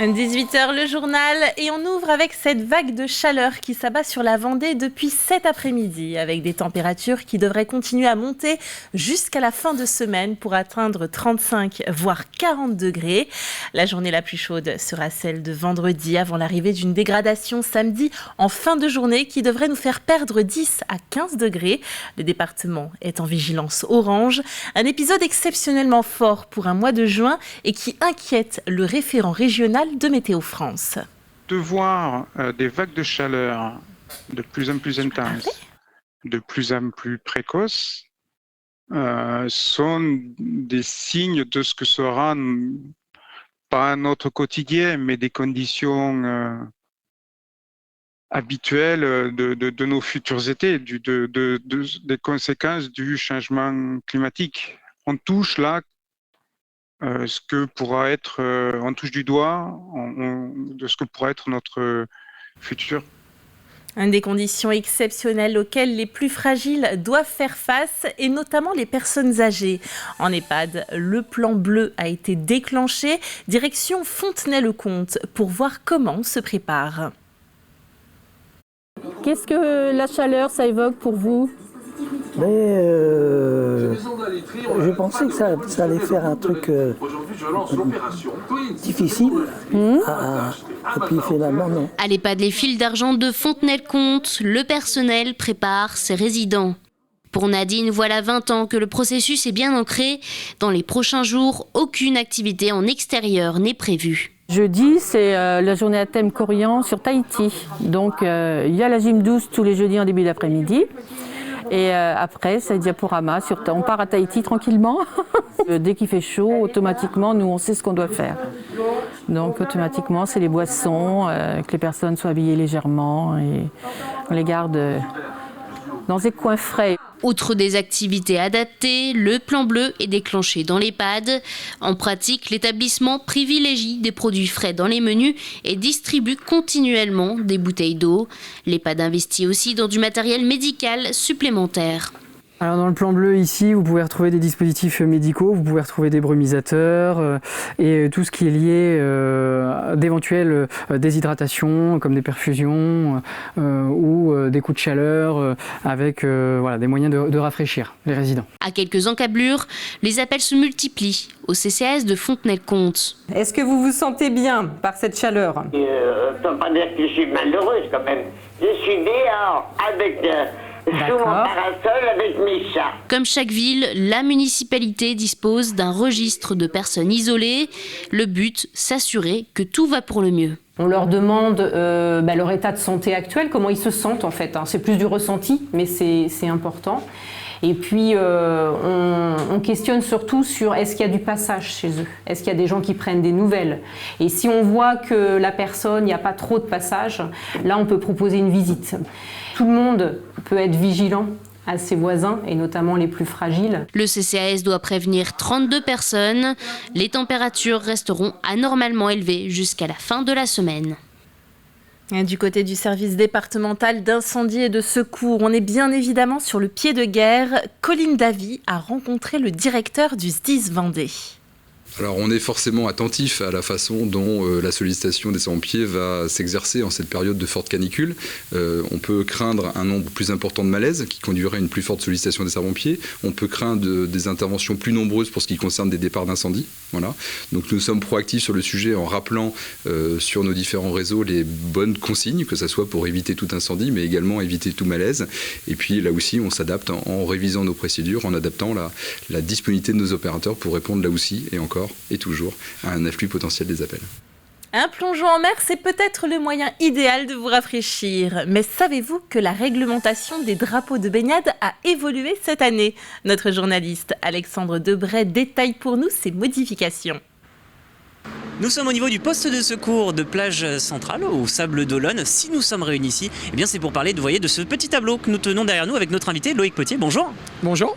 18 h, le journal, et on ouvre avec cette vague de chaleur qui s'abat sur la Vendée depuis cet après-midi, avec des températures qui devraient continuer à monter jusqu'à la fin de semaine pour atteindre 35 voire 40 degrés. La journée la plus chaude sera celle de vendredi, avant l'arrivée d'une dégradation samedi en fin de journée qui devrait nous faire perdre 10 à 15 degrés. Le département est en vigilance orange, un épisode exceptionnellement fort pour un mois de juin et qui inquiète le référent régional de Météo France. De voir des vagues de chaleur de plus en plus intenses, de plus en plus précoces, sont des signes de ce que sera, pas notre quotidien, mais des conditions habituelles de nos futurs étés, des conséquences du changement climatique. On touche là ce que pourra être, on touche du doigt de ce que pourra être notre futur. Des conditions exceptionnelles auxquelles les plus fragiles doivent faire face, et notamment les personnes âgées. En EHPAD, le plan bleu a été déclenché, direction Fontenay-le-Comte, pour voir comment on se prépare. Qu'est-ce que la chaleur, ça évoque pour vous ? Je pensais que ça allait faire un truc difficile. Et puis finalement, non. À l'EHPAD Les Fils d'Argent de Fontenay-le-Comte, le personnel prépare ses résidents. Pour Nadine, voilà 20 ans que le processus est bien ancré. Dans les prochains jours, aucune activité en extérieur n'est prévue. Jeudi, c'est la journée à thème Corian sur Tahiti. Donc, il y a la gym douce tous les jeudis en début d'après-midi. Et après, c'est diaporama. On part à Tahiti tranquillement. Dès qu'il fait chaud, automatiquement, nous, on sait ce qu'on doit faire. Donc, automatiquement, c'est les boissons, que les personnes soient habillées légèrement. Et on les garde dans des coins frais. Outre des activités adaptées, le plan bleu est déclenché dans l'EHPAD. En pratique, l'établissement privilégie des produits frais dans les menus et distribue continuellement des bouteilles d'eau. L'EHPAD investit aussi dans du matériel médical supplémentaire. Alors dans le plan bleu ici, vous pouvez retrouver des dispositifs médicaux, vous pouvez retrouver des brumisateurs et tout ce qui est lié d'éventuelles déshydratations comme des perfusions ou des coups de chaleur avec des moyens de rafraîchir les résidents. À quelques encablures, les appels se multiplient au CCAS de Fontenay-le-Comte. Est-ce que vous vous sentez bien par cette chaleur ? Je ne peux pas dire que je suis malheureuse quand même. Je suis dehors avec... sous mon parasol avec mes chats. Comme chaque ville, la municipalité dispose d'un registre de personnes isolées. Le but, s'assurer que tout va pour le mieux. On leur demande leur état de santé actuel, comment ils se sentent en fait. C'est plus du ressenti, mais c'est important. Et puis, on questionne surtout sur est-ce qu'il y a du passage chez eux ? Est-ce qu'il y a des gens qui prennent des nouvelles ? Et si on voit que la personne, il n'y a pas trop de passage, là, on peut proposer une visite. Tout le monde peut être vigilant à ses voisins, et notamment les plus fragiles. Le CCAS doit prévenir 32 personnes. Les températures resteront anormalement élevées jusqu'à la fin de la semaine. Du côté du service départemental d'incendie et de secours, on est bien évidemment sur le pied de guerre. Colline Davy a rencontré le directeur du SDIS Vendée. Alors on est forcément attentif à la façon dont la sollicitation des sapeurs-pompiers va s'exercer en cette période de forte canicule. On peut craindre un nombre plus important de malaises qui conduirait à une plus forte sollicitation des sapeurs-pompiers. On peut craindre des interventions plus nombreuses pour ce qui concerne des départs d'incendie. Voilà. Donc nous sommes proactifs sur le sujet en rappelant sur nos différents réseaux les bonnes consignes, que ce soit pour éviter tout incendie, mais également éviter tout malaise. Et puis là aussi, on s'adapte en révisant nos procédures, en adaptant la disponibilité de nos opérateurs pour répondre là aussi et encore et toujours à un afflux potentiel des appels. Un plongeon en mer, c'est peut-être le moyen idéal de vous rafraîchir. Mais savez-vous que la réglementation des drapeaux de baignade a évolué cette année ? Notre journaliste Alexandre Debray détaille pour nous ces modifications. Nous sommes au niveau du poste de secours de plage centrale au Sable d'Olonne. Si nous sommes réunis ici, c'est pour parler de ce petit tableau que nous tenons derrière nous avec notre invité Loïc Potier. Bonjour. Bonjour.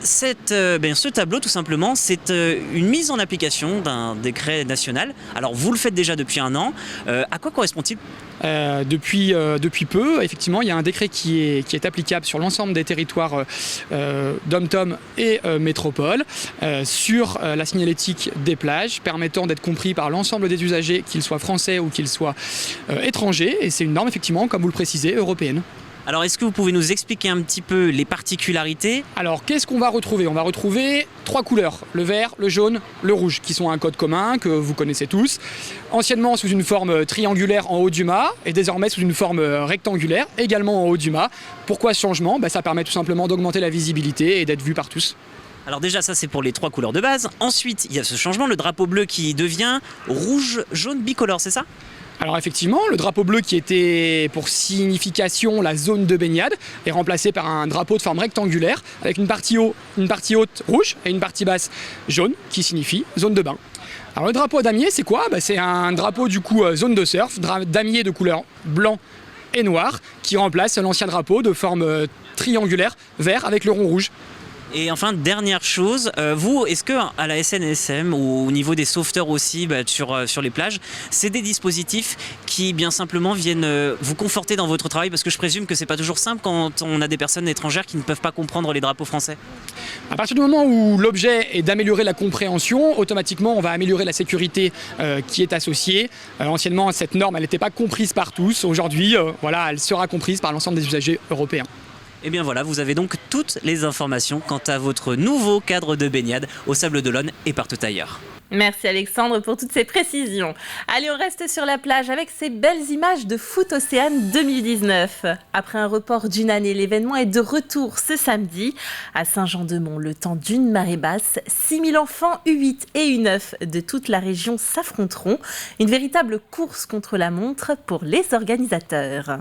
Ce tableau, tout simplement, c'est une mise en application d'un décret national. Alors, vous le faites déjà depuis un an. À quoi correspond-il ? Depuis peu, effectivement, il y a un décret qui est applicable sur l'ensemble des territoires dom-tom et métropole sur la signalétique des plages, permettant d'être compris par l'ensemble des usagers, qu'ils soient français ou qu'ils soient étrangers. Et c'est une norme, effectivement, comme vous le précisez, européenne. Alors, est-ce que vous pouvez nous expliquer un petit peu les particularités ? Alors, qu'est-ce qu'on va retrouver ? On va retrouver 3 couleurs, le vert, le jaune, le rouge, qui sont un code commun que vous connaissez tous. Anciennement sous une forme triangulaire en haut du mât et désormais sous une forme rectangulaire, également en haut du mât. Pourquoi ce changement ? Ça permet tout simplement d'augmenter la visibilité et d'être vu par tous. Alors déjà, ça c'est pour les 3 couleurs de base. Ensuite, il y a ce changement, le drapeau bleu qui devient rouge, jaune, bicolore, c'est ça ? Alors effectivement, le drapeau bleu qui était pour signification la zone de baignade est remplacé par un drapeau de forme rectangulaire avec une partie haute rouge et une partie basse jaune qui signifie zone de bain. Alors le drapeau damier, c'est quoi ? C'est un drapeau du coup zone de surf, damier de couleur blanc et noir qui remplace l'ancien drapeau de forme triangulaire vert avec le rond rouge. Et enfin, dernière chose, vous, est-ce que à la SNSM ou au niveau des sauveteurs aussi sur les plages, c'est des dispositifs qui bien simplement viennent vous conforter dans votre travail ? Parce que je présume que c'est pas toujours simple quand on a des personnes étrangères qui ne peuvent pas comprendre les drapeaux français. À partir du moment où l'objet est d'améliorer la compréhension, automatiquement on va améliorer la sécurité qui est associée. Anciennement, cette norme, elle n'était pas comprise par tous. Aujourd'hui, elle sera comprise par l'ensemble des usagers européens. Et bien voilà, vous avez donc toutes les informations quant à votre nouveau cadre de baignade au Sables d'Olonne et partout ailleurs. Merci Alexandre pour toutes ces précisions. Allez, on reste sur la plage avec ces belles images de Foot Océane 2019. Après un report d'une année, l'événement est de retour ce samedi. À Saint-Jean-de-Mont, le temps d'une marée basse, 6000 enfants U8 et U9 de toute la région s'affronteront. Une véritable course contre la montre pour les organisateurs.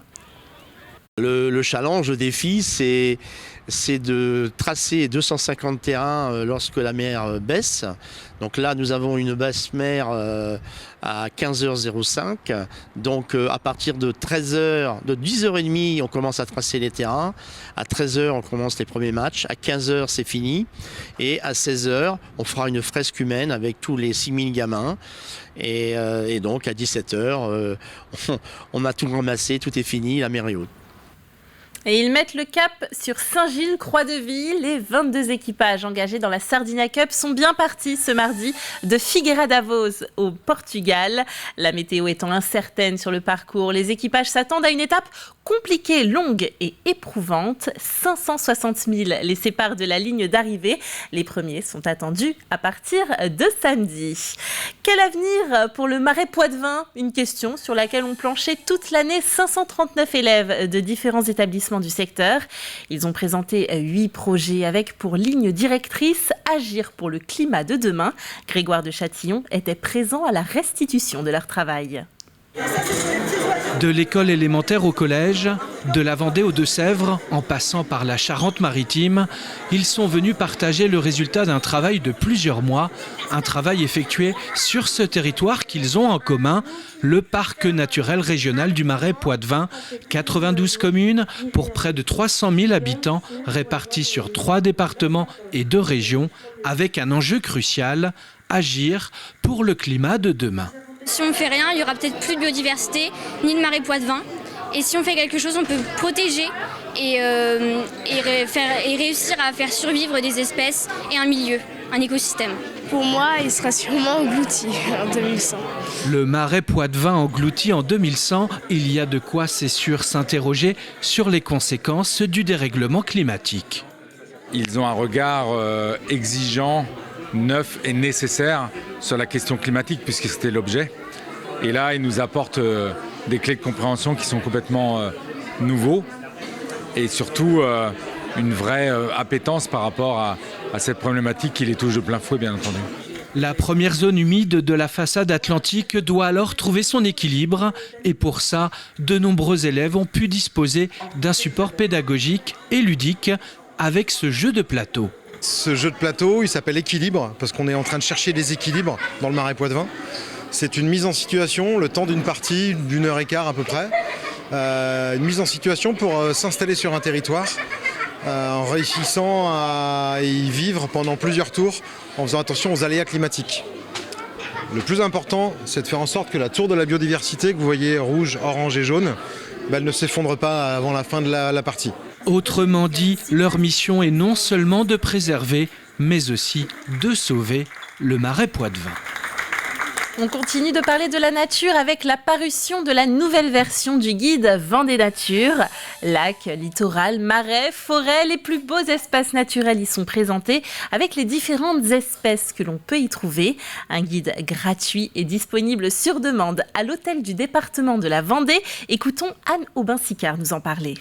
Le challenge, le défi, c'est de tracer 250 terrains lorsque la mer baisse. Donc là, nous avons une basse mer à 15h05. Donc à partir de 10h30, on commence à tracer les terrains. À 13h, on commence les premiers matchs. À 15h, c'est fini. Et à 16h, on fera une fresque humaine avec tous les 6000 gamins. Et donc à 17h, on a tout ramassé, tout est fini, la mer est haute. Et ils mettent le cap sur Saint-Gilles, Croix-de-Vie. Les 22 équipages engagés dans la Sardinia Cup sont bien partis ce mardi de Figueira da Foz au Portugal. La météo étant incertaine sur le parcours, les équipages s'attendent à une étape compliquée, longue et éprouvante. 560 000 les séparent de la ligne d'arrivée. Les premiers sont attendus à partir de samedi. Quel avenir pour le Marais Poitevin ? Une question sur laquelle ont planché toute l'année 539 élèves de différents établissements du secteur. Ils ont présenté 8 projets avec pour ligne directrice agir pour le climat de demain. Grégoire de Châtillon était présent à la restitution de leur travail. De l'école élémentaire au collège, de la Vendée aux Deux-Sèvres, en passant par la Charente-Maritime, ils sont venus partager le résultat d'un travail de plusieurs mois, un travail effectué sur ce territoire qu'ils ont en commun, le parc naturel régional du Marais Poitevin, 92 communes pour près de 300 000 habitants répartis sur 3 départements et 2 régions, avec un enjeu crucial, agir pour le climat de demain. Si on ne fait rien, il n'y aura peut-être plus de biodiversité, ni de Marais Poitevin. Et si on fait quelque chose, on peut protéger et réussir à faire survivre des espèces et un milieu, un écosystème. Pour moi, il sera sûrement englouti en 2100. Le Marais Poitevin englouti en 2100, il y a de quoi, c'est sûr, s'interroger sur les conséquences du dérèglement climatique. Ils ont un regard exigeant, neuf et nécessaire sur la question climatique puisque c'était l'objet. Et là, ils nous apportent des clés de compréhension qui sont complètement nouveaux et surtout une vraie appétence par rapport à cette problématique qui les touche de plein fouet, bien entendu. La première zone humide de la façade atlantique doit alors trouver son équilibre et pour ça, de nombreux élèves ont pu disposer d'un support pédagogique et ludique avec ce jeu de plateau. Ce jeu de plateau, il s'appelle Équilibre, parce qu'on est en train de chercher des équilibres dans le Marais Poitevin. C'est une mise en situation, le temps d'une partie, d'1h15 à peu près. Une mise en situation pour s'installer sur un territoire en réussissant à y vivre pendant plusieurs tours en faisant attention aux aléas climatiques. Le plus important, c'est de faire en sorte que la tour de la biodiversité que vous voyez rouge, orange et jaune, elle ne s'effondre pas avant la fin de la partie. Autrement dit, leur mission est non seulement de préserver, mais aussi de sauver le marais Poitevin. On continue de parler de la nature avec la parution de la nouvelle version du guide Vendée Nature. Lacs, littoral, marais, forêts, les plus beaux espaces naturels y sont présentés avec les différentes espèces que l'on peut y trouver. Un guide gratuit et disponible sur demande à l'hôtel du département de la Vendée. Écoutons Anne Aubin-Sicard nous en parler.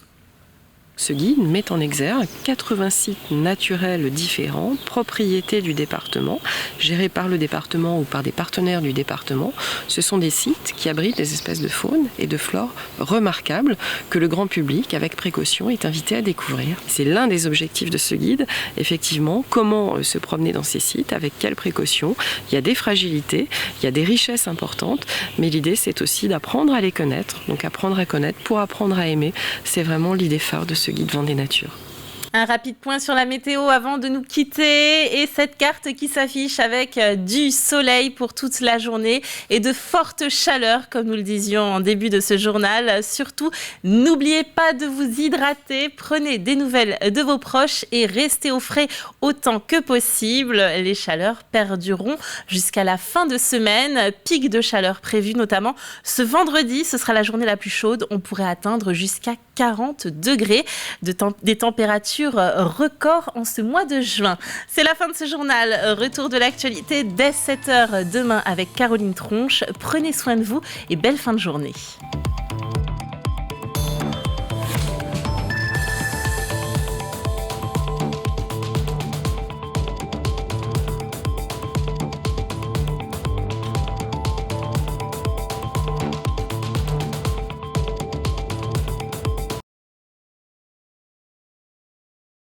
Ce guide met en exergue 80 sites naturels différents, propriétés du département, gérés par le département ou par des partenaires du département. Ce sont des sites qui abritent des espèces de faune et de flore remarquables que le grand public, avec précaution, est invité à découvrir. C'est l'un des objectifs de ce guide, effectivement, comment se promener dans ces sites, avec quelles précautions. Il y a des fragilités, il y a des richesses importantes, mais l'idée c'est aussi d'apprendre à les connaître. Donc apprendre à connaître pour apprendre à aimer, c'est vraiment l'idée phare de ce guide Vendée Nature. Un rapide point sur la météo avant de nous quitter et cette carte qui s'affiche avec du soleil pour toute la journée et de fortes chaleurs comme nous le disions en début de ce journal. Surtout, n'oubliez pas de vous hydrater, prenez des nouvelles de vos proches et restez au frais autant que possible. Les chaleurs perdureront jusqu'à la fin de semaine. Pic de chaleur prévu notamment ce vendredi, ce sera la journée la plus chaude. On pourrait atteindre jusqu'à 40 degrés, des températures records en ce mois de juin. C'est la fin de ce journal. Retour de l'actualité dès 7h demain avec Caroline Tronche. Prenez soin de vous et belle fin de journée.